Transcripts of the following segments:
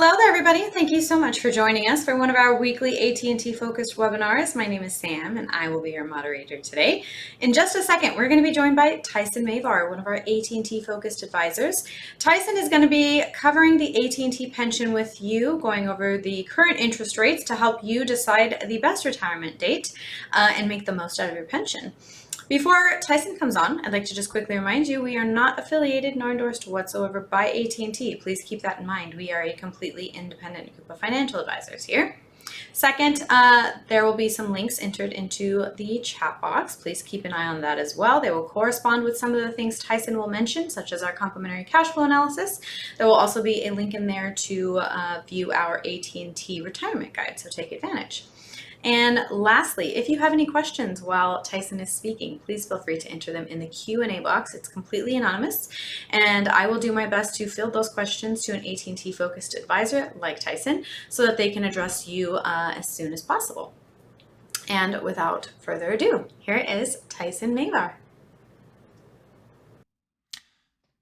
Hello there, everybody. Thank you so much for joining us for one of our weekly AT&T focused webinars. My name is Sam, and I will be your moderator today. In just a second, we're going to be joined by Tyson Mavar, one of our AT&T focused advisors. Tyson is going to be covering the AT&T pension with you, going over the current interest rates to help you decide the best retirement date and make the most out of your pension. Before Tyson comes on, I'd like to just quickly remind you we are not affiliated nor endorsed whatsoever by AT&T. Please keep that in mind. We are a completely independent group of financial advisors here. Second, there will be some links entered into the chat box. Please keep an eye on that as well. They will correspond with some of the things Tyson will mention, such as our complimentary cash flow analysis. There will also be a link in there to view our AT&T retirement guide, so take advantage. And lastly, if you have any questions while Tyson is speaking, please feel free to enter them in the Q&A box. It's completely anonymous, and I will do my best to field those questions to an AT&T focused advisor like Tyson so that they can address you as soon as possible. And without further ado, here is Tyson Mavar.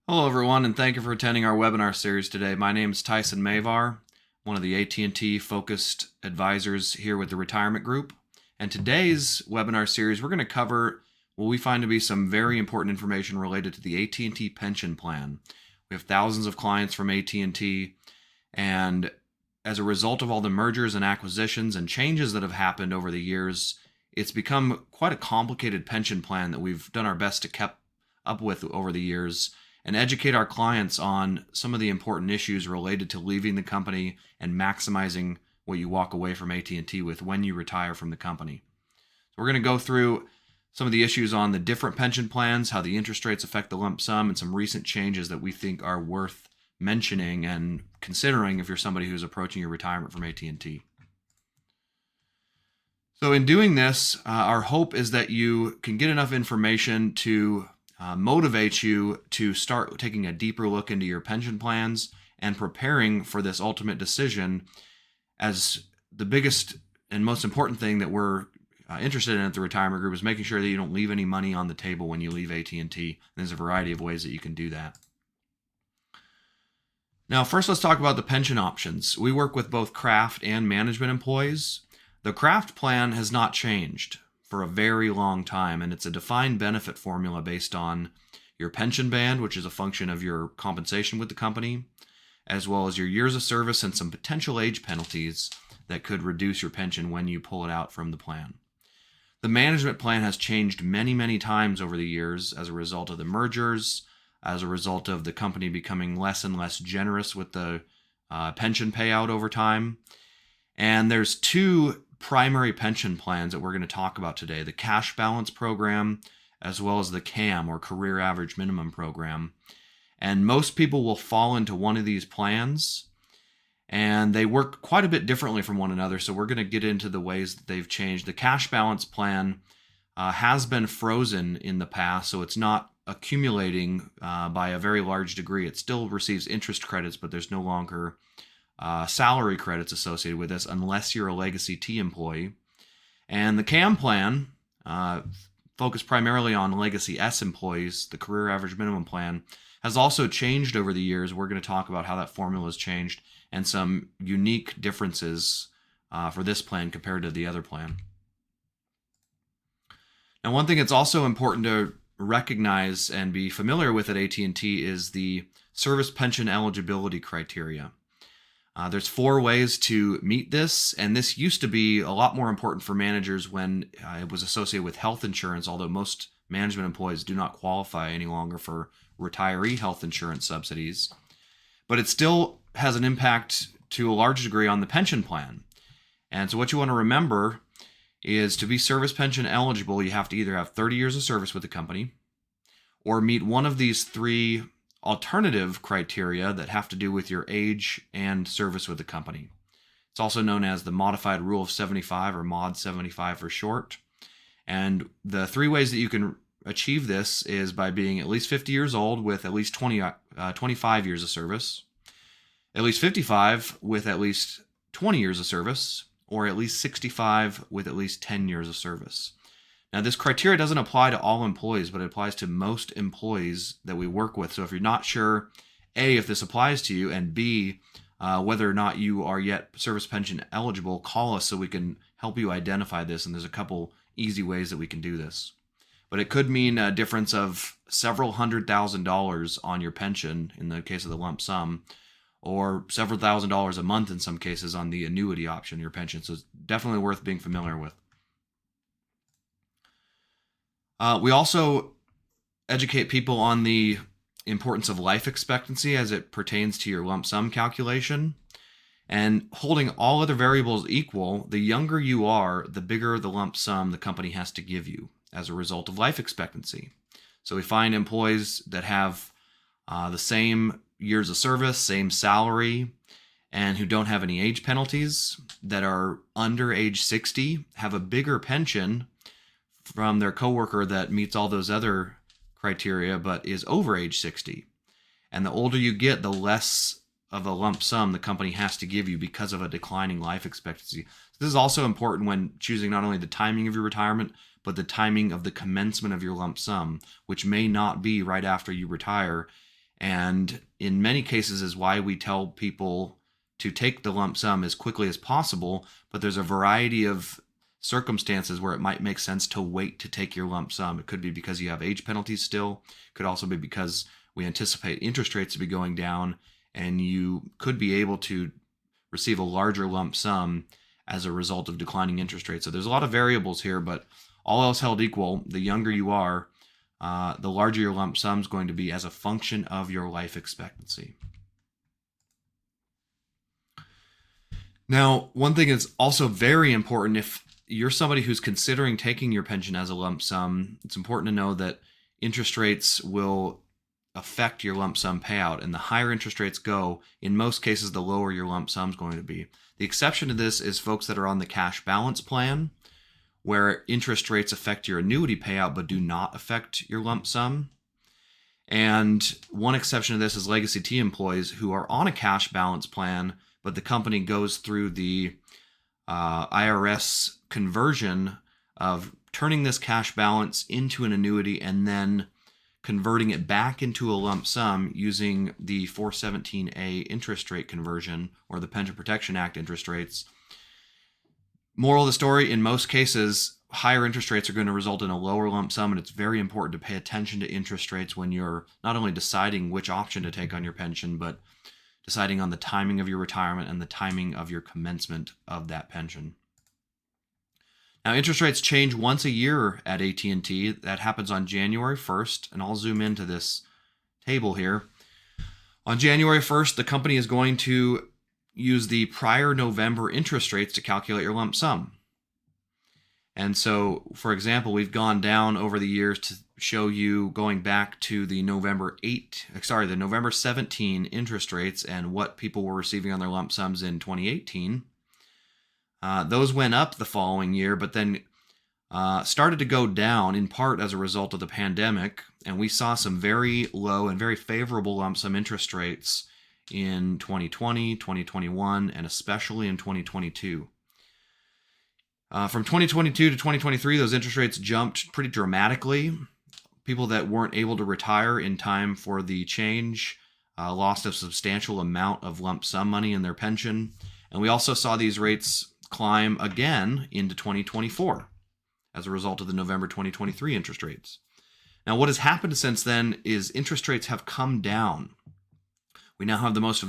Hello everyone, and thank you for attending our webinar series today. My name is Tyson Mavar, one of the AT&T focused advisors here with the Retirement Group. And today's webinar series, we're going to cover what we find to be some very important information related to the AT&T pension plan. We have thousands of clients from AT&T, and as a result of all the mergers and acquisitions and changes that have happened over the years, it's become quite a complicated pension plan that we've done our best to keep up with over the years and educate our clients on some of the important issues related to leaving the company and maximizing what you walk away from AT&T with when you retire from the company. So we're going to go through some of the issues on the different pension plans, how the interest rates affect the lump sum, and some recent changes that we think are worth mentioning and considering if you're somebody who's approaching your retirement from AT&T. So in doing this, our hope is that you can get enough information to motivate you to start taking a deeper look into your pension plans and preparing for this ultimate decision, as the biggest and most important thing that we're interested in at the Retirement Group is making sure that you don't leave any money on the table when you leave AT&T. There's a variety of ways that you can do that. Now, first, let's talk about the pension options. We work with both craft and management employees. The craft plan has not changed for a very long time, and it's a defined benefit formula based on your pension band, which is a function of your compensation with the company, as well as your years of service and some potential age penalties that could reduce your pension when you pull it out from the plan. The management plan has changed many, many times over the years as a result of the mergers, as a result of the company becoming less and less generous with the pension payout over time. And there's two primary pension plans that we're going to talk about today: the cash balance program, as well as the CAM, or career average minimum program. And most people will fall into one of these plans, and they work quite a bit differently from one another. So we're going to get into the ways that they've changed. The cash balance plan has been frozen in the past, so it's not accumulating by a very large degree. It still receives interest credits, but there's no longer salary credits associated with this unless you're a Legacy T employee. And the CAM plan, focused primarily on Legacy S employees, the career average minimum plan, has also changed over the years. We're going to talk about how that formula has changed and some unique differences for this plan compared to the other plan. Now, one thing that's also important to recognize and be familiar with at AT&T is the service pension eligibility criteria. There's 4 ways to meet this, and this used to be a lot more important for managers when it was associated with health insurance, although most management employees do not qualify any longer for retiree health insurance subsidies. But it still has an impact to a large degree on the pension plan. And so what you want to remember is, to be service pension eligible, you have to either have 30 years of service with the company or meet one of these 3 alternative criteria that have to do with your age and service with the company. It's also known as the Modified Rule of 75, or Mod 75 for short. And the 3 ways that you can achieve this is by being at least 50 years old with at least 25 years of service, at least 55 with at least 20 years of service, or at least 65 with at least 10 years of service. Now, this criteria doesn't apply to all employees, but it applies to most employees that we work with. So if you're not sure, A, if this applies to you, and B, whether or not you are yet service pension eligible, call us so we can help you identify this. And there's a couple easy ways that we can do this. But it could mean a difference of several $100,000 on your pension in the case of the lump sum, or several $1,000s a month in some cases on the annuity option of your pension. So it's definitely worth being familiar with. We also educate people on the importance of life expectancy as it pertains to your lump sum calculation. And holding all other variables equal, the younger you are, the bigger the lump sum the company has to give you as a result of life expectancy. So we find employees that have the same years of service, same salary, and who don't have any age penalties, that are under age 60, have a bigger pension from their coworker that meets all those other criteria but is over age 60. And the older you get, the less of a lump sum the company has to give you because of a declining life expectancy. This is also important when choosing not only the timing of your retirement, but the timing of the commencement of your lump sum, which may not be right after you retire. And in many cases is why we tell people to take the lump sum as quickly as possible, but there's a variety of circumstances where it might make sense to wait to take your lump sum. It could be because you have age penalties still. It could also be because we anticipate interest rates to be going down, and you could be able to receive a larger lump sum as a result of declining interest rates. So there's a lot of variables here, but all else held equal, the younger you are, the larger your lump sum is going to be as a function of your life expectancy. Now, one thing that's also very important, if you're somebody who's considering taking your pension as a lump sum, it's important to know that interest rates will affect your lump sum payout. And the higher interest rates go, in most cases, the lower your lump sum is going to be. The exception to this is folks that are on the cash balance plan, where interest rates affect your annuity payout but do not affect your lump sum. And one exception to this is legacy T employees who are on a cash balance plan, but the company goes through the IRS conversion of turning this cash balance into an annuity and then converting it back into a lump sum using the 417A interest rate conversion, or the Pension Protection Act interest rates. Moral of the story, in most cases, higher interest rates are going to result in a lower lump sum, and it's very important to pay attention to interest rates when you're not only deciding which option to take on your pension, but deciding on the timing of your retirement and the timing of your commencement of that pension. Now, interest rates change once a year at AT&T. That happens on January 1st, and I'll zoom into this table here. On January 1st, the company is going to use the prior November interest rates to calculate your lump sum. And so, for example, we've gone down over the years to show you going back to the November 17 interest rates and what people were receiving on their lump sums in 2018. Those went up the following year, but then started to go down in part as a result of the pandemic. And we saw some very low and very favorable lump sum interest rates in 2020, 2021, and especially in 2022. From 2022 to 2023, those interest rates jumped pretty dramatically. People that weren't able to retire in time for the change lost a substantial amount of lump sum money in their pension. And we also saw these rates climb again into 2024 as a result of the November 2023 interest rates. Now, what has happened since then is interest rates have come down. We now have the most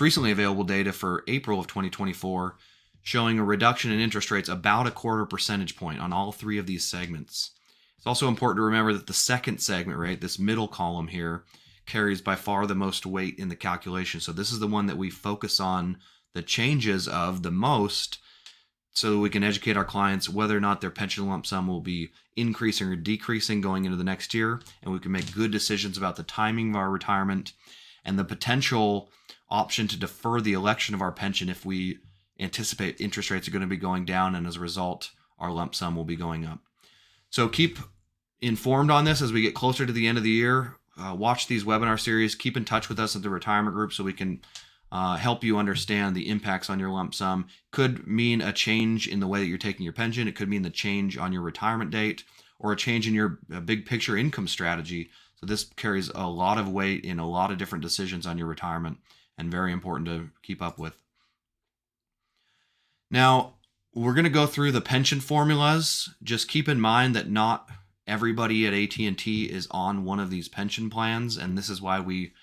recently available data for April of 2024, showing a reduction in interest rates about a 0.25 percentage point on all three of these segments. It's also important to remember that the second segment, right, this middle column here, carries by far the most weight in the calculation. So this is the one that we focus on the changes of the most, so that we can educate our clients whether or not their pension lump sum will be increasing or decreasing going into the next year, and we can make good decisions about the timing of our retirement and the potential option to defer the election of our pension if we anticipate interest rates are going to be going down, and as a result, our lump sum will be going up. So keep informed on this as we get closer to the end of the year. Watch these webinar series. Keep in touch with us at the retirement group so we can help you understand the impacts on your lump sum. Could mean a change in the way that you're taking your pension. It could mean the change on your retirement date or a change in your big picture income strategy. So this carries a lot of weight in a lot of different decisions on your retirement. and very important to keep up with. Now, we're going to go through the pension formulas. Just keep in mind that not everybody at AT&T is on one of these pension plans, and this is why we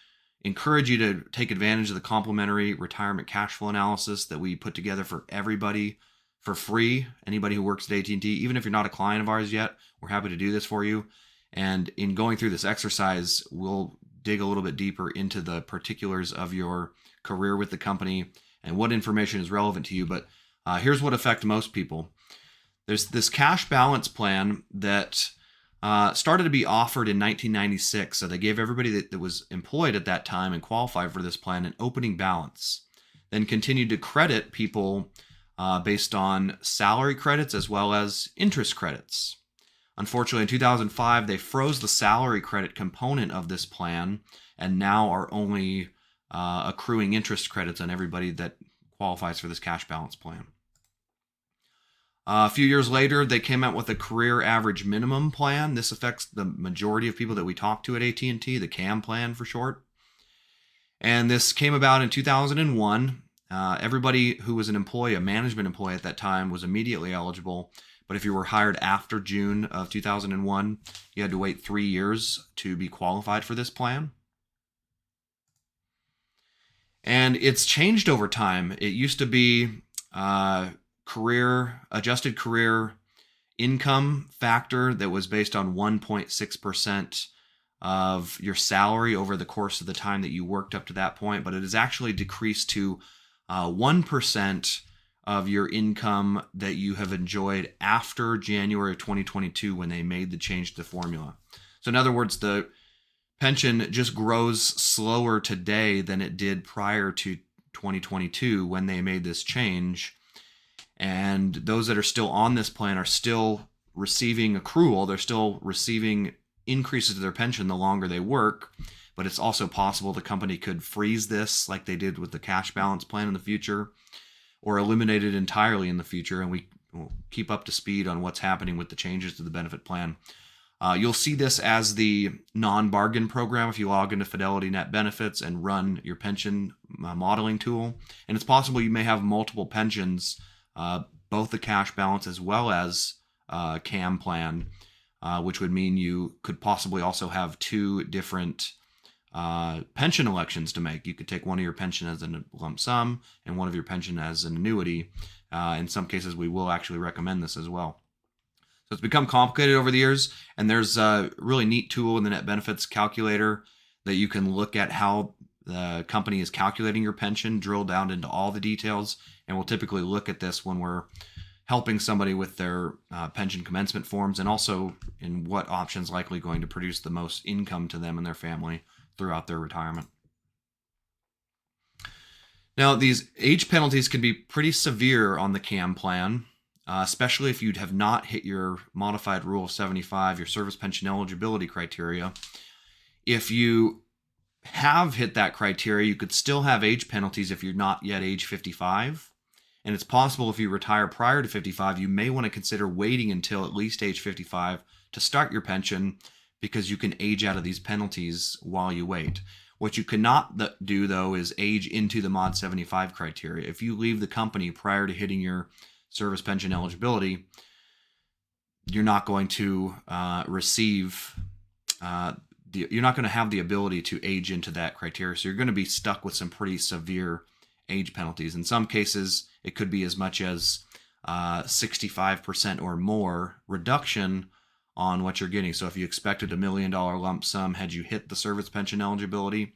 encourage you to take advantage of the complimentary retirement cash flow analysis that we put together for everybody for free. Anybody who works at AT&T, even if you're not a client of ours yet, we're happy to do this for you. And in going through this exercise, we'll dig a little bit deeper into the particulars of your career with the company and what information is relevant to you. But here's what affects most people. There's this cash balance plan that started to be offered in 1996. So they gave everybody that was employed at that time and qualified for this plan an opening balance, then continued to credit people based on salary credits as well as interest credits. Unfortunately, in 2005, they froze the salary credit component of this plan and now are only accruing interest credits on everybody that qualifies for this cash balance plan. A few years later, they came out with a career average minimum plan. This affects the majority of people that we talk to at AT&T, the CAM plan for short. And this came about in 2001. Everybody who was an employee, a management employee at that time, was immediately eligible. But if you were hired after June of 2001, you had to wait 3 years to be qualified for this plan. And it's changed over time. It used to be adjusted career income factor that was based on 1.6% of your salary over the course of the time that you worked up to that point, but it has actually decreased to 1% of your income that you have enjoyed after January of 2022 when they made the change to the formula. So in other words, the pension just grows slower today than it did prior to 2022 when they made this change. And those that are still on this plan are still receiving accrual. They're still receiving increases to their pension the longer they work. But it's also possible the company could freeze this like they did with the cash balance plan in the future, or eliminate it entirely in the future. And we will keep up to speed on what's happening with the changes to the benefit plan. You'll see this as the non-bargain program if you log into Fidelity Net Benefits and run your pension modeling tool. And it's possible you may have multiple pensions, both the cash balance as well as CAM plan, which would mean you could possibly also have two different pension elections to make. You could take one of your pension as a lump sum and one of your pension as an annuity. In some cases, we will actually recommend this as well. So it's become complicated over the years, and there's a really neat tool in the net benefits calculator that you can look at how the company is calculating your pension, drill down into all the details, and we'll typically look at this when we're helping somebody with their pension commencement forms, and also in what option's likely going to produce the most income to them and their family throughout their retirement. Now, these age penalties can be pretty severe on the CAM plan, especially if you have not hit your modified rule of 75, your service pension eligibility criteria. If you have hit that criteria, you could still have age penalties if you're not yet age 55. And it's possible if you retire prior to 55, you may want to consider waiting until at least age 55 to start your pension, because you can age out of these penalties while you wait. What you cannot do, though, is age into the Mod 75 criteria. If you leave the company prior to hitting your service pension eligibility, you're not going to you're not going to have the ability to age into that criteria. So you're going to be stuck with some pretty severe age penalties. In some cases, it could be as much as 65% or more reduction on what you're getting. So if you expected $1 million lump sum, had you hit the service pension eligibility,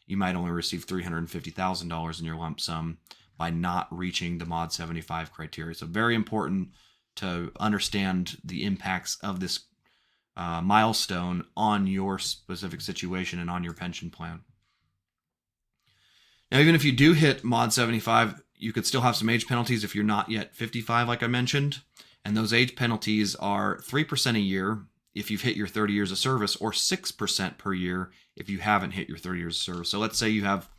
you might only receive $350,000 in your lump sum by not reaching the Mod 75 criteria. So very important to understand the impacts of this milestone on your specific situation and on your pension plan. Now, even if you do hit Mod 75, you could still have some age penalties if you're not yet 55, like I mentioned. And those age penalties are 3% a year if you've hit your 30 years of service, or 6% per year if you haven't hit your 30 years of service. So let's say you have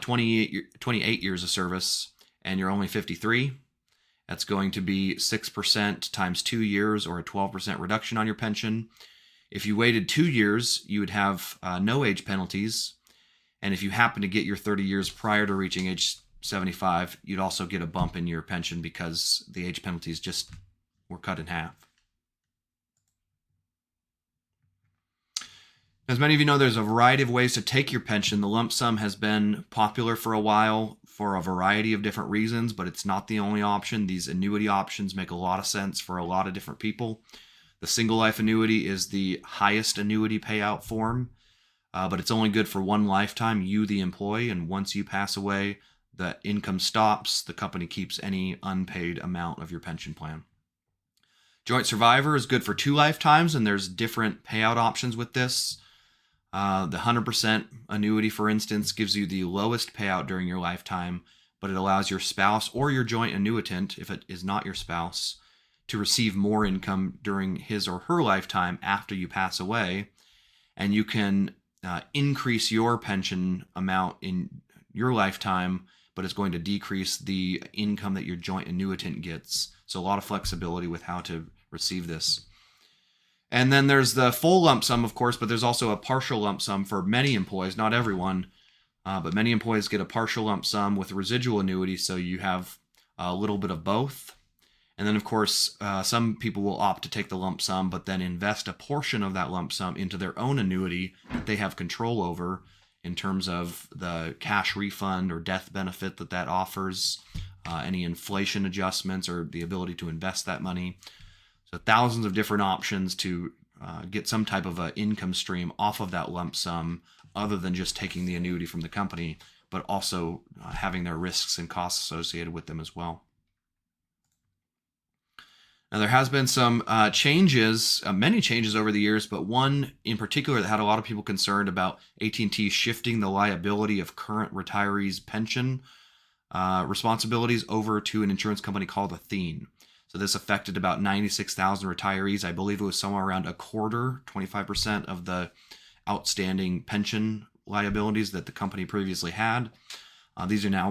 28 years of service and you're only 53. That's going to be 6% times 2 years, or a 12% reduction on your pension. If you waited 2 years, you would have no age penalties. And if you happen to get your 30 years prior to reaching age 75, you'd also get a bump in your pension because the age penalties just were cut in half. As many of you know, there's a variety of ways to take your pension. The lump sum has been popular for a while for a variety of different reasons, but it's not the only option. These annuity options make a lot of sense for a lot of different people. The single life annuity is the highest annuity payout form, but it's only good for one lifetime, you the employee, and once you pass away, the income stops. The company keeps any unpaid amount of your pension plan. Joint survivor is good for 2 lifetimes, and there's different payout options with this. The 100% annuity, for instance, gives you the lowest payout during your lifetime, but it allows your spouse or your joint annuitant, if it is not your spouse, to receive more income during his or her lifetime after you pass away. And you can increase your pension amount in your lifetime, but it's going to decrease the income that your joint annuitant gets. So a lot of flexibility with how to receive this. And then there's the full lump sum, of course, but there's also a partial lump sum for many employees, not everyone, but many employees get a partial lump sum with residual annuity, so you have a little bit of both. And then, of course, some people will opt to take the lump sum, but then invest a portion of that lump sum into their own annuity that they have control over in terms of the cash refund or death benefit that offers, any inflation adjustments, or the ability to invest that money. So thousands of different options to get some type of an income stream off of that lump sum other than just taking the annuity from the company, but also having their risks and costs associated with them as well. Now, there has been some changes, many changes over the years, but one in particular that had a lot of people concerned about AT&T shifting the liability of current retirees' pension responsibilities over to an insurance company called Athene. So this affected about 96,000 retirees. I believe it was somewhere around a quarter, 25% of the outstanding pension liabilities that the company previously had. These are now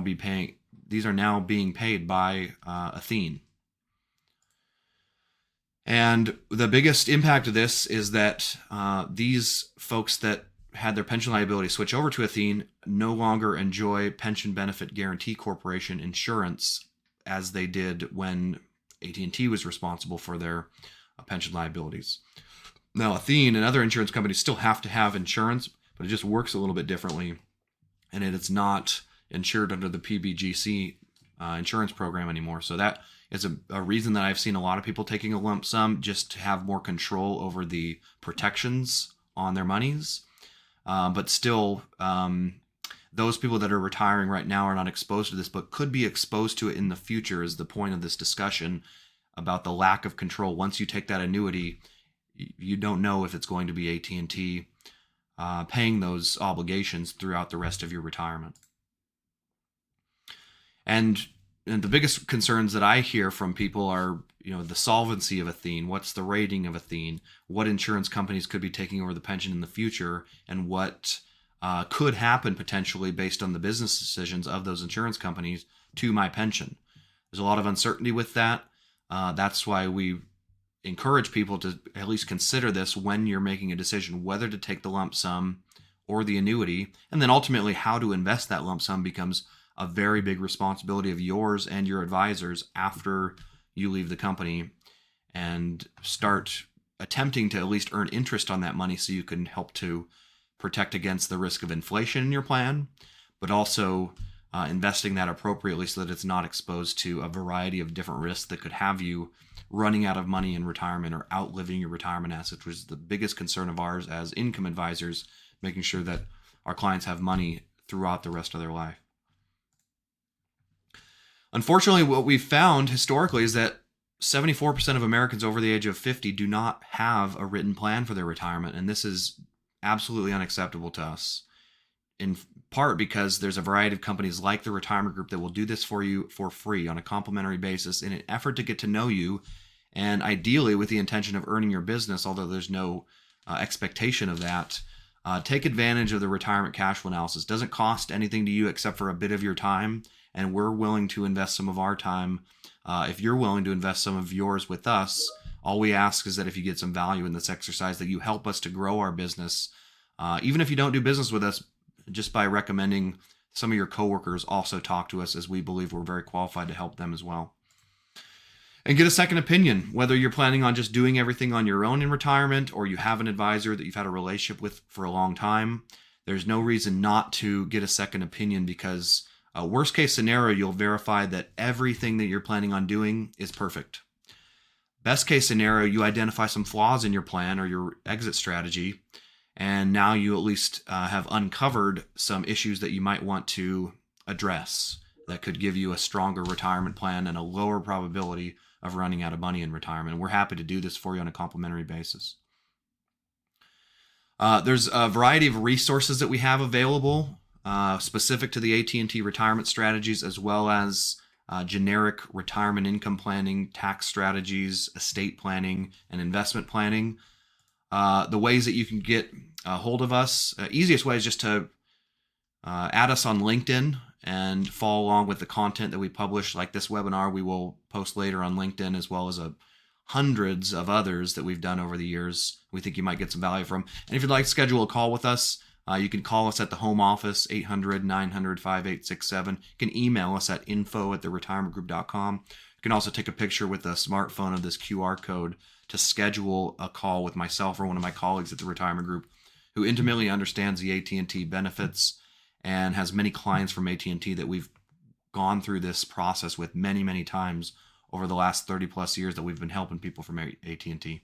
being paid by Athene. And the biggest impact of this is that these folks that had their pension liability switch over to Athene no longer enjoy Pension Benefit Guaranty Corporation insurance as they did when AT&T was responsible for their pension liabilities. Now, Athene and other insurance companies still have to have insurance, but it just works a little bit differently, and it's not insured under the PBGC insurance program anymore. So that is a reason that I've seen a lot of people taking a lump sum just to have more control over the protections on their monies. But still, those people that are retiring right now are not exposed to this, but could be exposed to it in the future, is the point of this discussion about the lack of control. Once you take that annuity, you don't know if it's going to be AT&T paying those obligations throughout the rest of your retirement. And the biggest concerns that I hear from people are, the solvency of Athene. What's the rating of Athene? What insurance companies could be taking over the pension in the future, and what could happen potentially based on the business decisions of those insurance companies to my pension. There's a lot of uncertainty with that. That's why we encourage people to at least consider this when you're making a decision whether to take the lump sum or the annuity. And then ultimately how to invest that lump sum becomes a very big responsibility of yours and your advisors after you leave the company, and start attempting to at least earn interest on that money so you can help to protect against the risk of inflation in your plan, but also investing that appropriately so that it's not exposed to a variety of different risks that could have you running out of money in retirement or outliving your retirement assets, which is the biggest concern of ours as income advisors, making sure that our clients have money throughout the rest of their life. Unfortunately, what we've found historically is that 74% of Americans over the age of 50 do not have a written plan for their retirement, and this is absolutely unacceptable to us, in part because there's a variety of companies like the Retirement Group that will do this for you for free on a complimentary basis in an effort to get to know you, and ideally with the intention of earning your business, although there's no expectation of that. Take advantage of the retirement cash flow analysis. It doesn't cost anything to you except for a bit of your time, and we're willing to invest some of our time. If you're willing to invest some of yours with us, all we ask is that if you get some value in this exercise, that you help us to grow our business. Even if you don't do business with us, just by recommending some of your coworkers also talk to us, as we believe we're very qualified to help them as well. And get a second opinion, whether you're planning on just doing everything on your own in retirement or you have an advisor that you've had a relationship with for a long time. There's no reason not to get a second opinion, because worst case scenario, you'll verify that everything that you're planning on doing is perfect. Best case scenario, you identify some flaws in your plan or your exit strategy, and now you at least have uncovered some issues that you might want to address that could give you a stronger retirement plan and a lower probability of running out of money in retirement. And we're happy to do this for you on a complimentary basis. There's a variety of resources that we have available specific to the AT&T retirement strategies, as well as generic retirement income planning, tax strategies, estate planning, and investment planning. The ways that you can get a hold of us, easiest way is just to add us on LinkedIn and follow along with the content that we publish. Like this webinar, we will post later on LinkedIn, as well as hundreds of others that we've done over the years we think you might get some value from. And if you'd like to schedule a call with us, you can call us at the home office, 800-900-5867. You can email us at info@theretirementgroup.com. You can also take a picture with a smartphone of this QR code to schedule a call with myself or one of my colleagues at the Retirement Group, who intimately understands the AT&T benefits and has many clients from AT&T that we've gone through this process with many, many times over the last 30 plus years that we've been helping people from AT&T.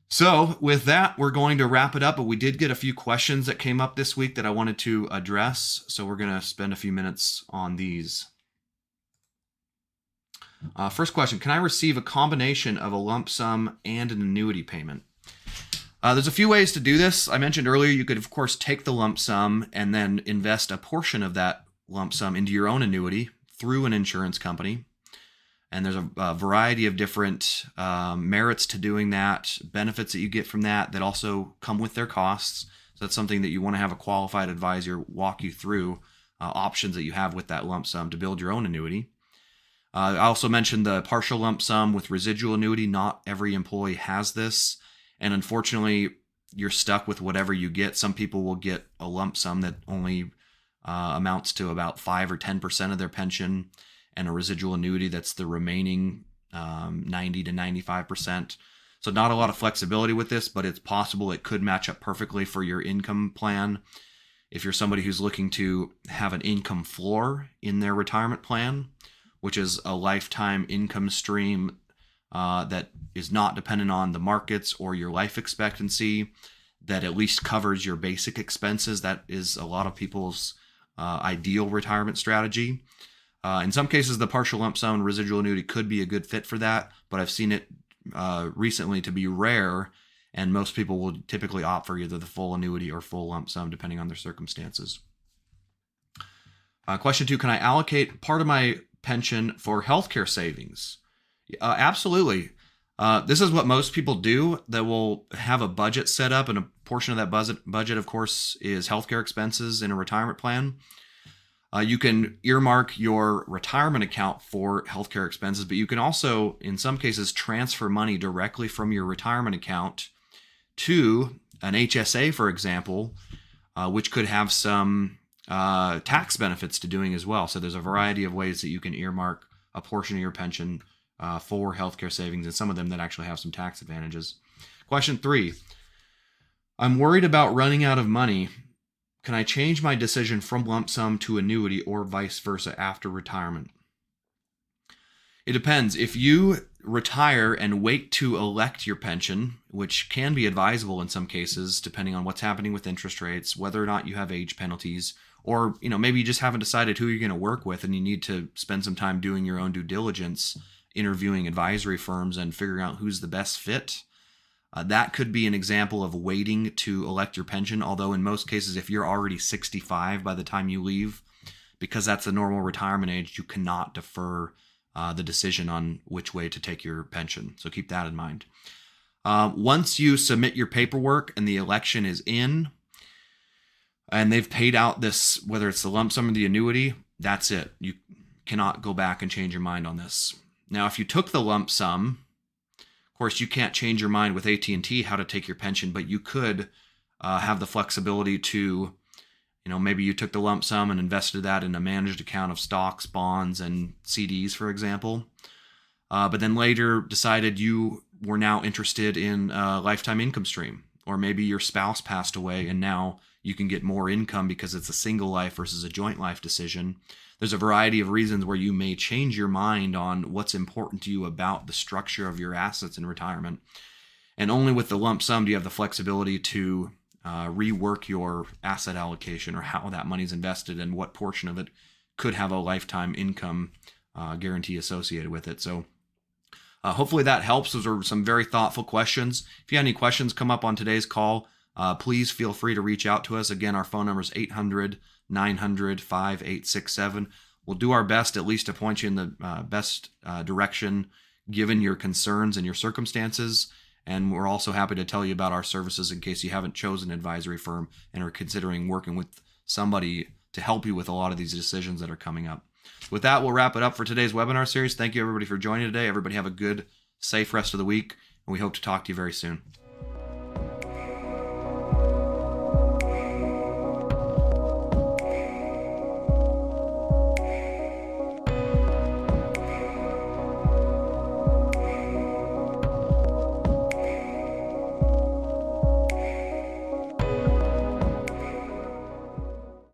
So with that, we're going to wrap it up, but we did get a few questions that came up this week that I wanted to address. So we're going to spend a few minutes on these. First question, can I receive a combination of a lump sum and an annuity payment? There's a few ways to do this. I mentioned earlier, you could, of course, take the lump sum and then invest a portion of that lump sum into your own annuity through an insurance company. And there's a variety of different merits to doing that, benefits that you get from that also come with their costs. So that's something that you want to have a qualified advisor walk you through, options that you have with that lump sum to build your own annuity. I also mentioned the partial lump sum with residual annuity. Not every employee has this. And unfortunately, you're stuck with whatever you get. Some people will get a lump sum that only amounts to about 5 or 10% of their pension, and a residual annuity that's the remaining 90 to 95%. So not a lot of flexibility with this, but it's possible it could match up perfectly for your income plan. If you're somebody who's looking to have an income floor in their retirement plan, which is a lifetime income stream that is not dependent on the markets or your life expectancy, that at least covers your basic expenses. That is a lot of people's ideal retirement strategy. In some cases, the partial lump sum and residual annuity could be a good fit for that, but I've seen it recently to be rare, and most people will typically opt for either the full annuity or full lump sum, depending on their circumstances. Question 2, can I allocate part of my pension for healthcare savings? Absolutely. This is what most people do. That will have a budget set up, and a portion of that budget, of course, is healthcare expenses in a retirement plan. You can earmark your retirement account for healthcare expenses, but you can also, in some cases, transfer money directly from your retirement account to an HSA, for example, which could have some tax benefits to doing as well. So there's a variety of ways that you can earmark a portion of your pension for healthcare savings, and some of them that actually have some tax advantages. Question 3, I'm worried about running out of money. Can I change my decision from lump sum to annuity or vice versa after retirement? It depends. If you retire and wait to elect your pension, which can be advisable in some cases, depending on what's happening with interest rates, whether or not you have age penalties, or maybe you just haven't decided who you're going to work with and you need to spend some time doing your own due diligence, interviewing advisory firms and figuring out who's the best fit. That could be an example of waiting to elect your pension, although in most cases, if you're already 65 by the time you leave, because that's the normal retirement age, you cannot defer the decision on which way to take your pension. So keep that in mind. Once you submit your paperwork and the election is in, and they've paid out this, whether it's the lump sum or the annuity, that's it. You cannot go back and change your mind on this. Now, if you took the lump sum, of course, you can't change your mind with AT&T how to take your pension, but you could have the flexibility to Maybe you took the lump sum and invested that in a managed account of stocks, bonds, and CDs, for example. But then later decided you were now interested in a lifetime income stream. Or maybe your spouse passed away and now you can get more income because it's a single life versus a joint life decision. There's a variety of reasons where you may change your mind on what's important to you about the structure of your assets in retirement. And only with the lump sum do you have the flexibility to rework your asset allocation, or how that money's invested and what portion of it could have a lifetime income guarantee associated with it. So hopefully that helps. Those are some very thoughtful questions. If you have any questions come up on today's call, please feel free to reach out to us. Again, our phone number is 800-900-5867. We'll do our best at least to point you in the best direction given your concerns and your circumstances. And we're also happy to tell you about our services in case you haven't chosen an advisory firm and are considering working with somebody to help you with a lot of these decisions that are coming up. With that, we'll wrap it up for today's webinar series. Thank you, everybody, for joining today. Everybody have a good, safe rest of the week, and we hope to talk to you very soon.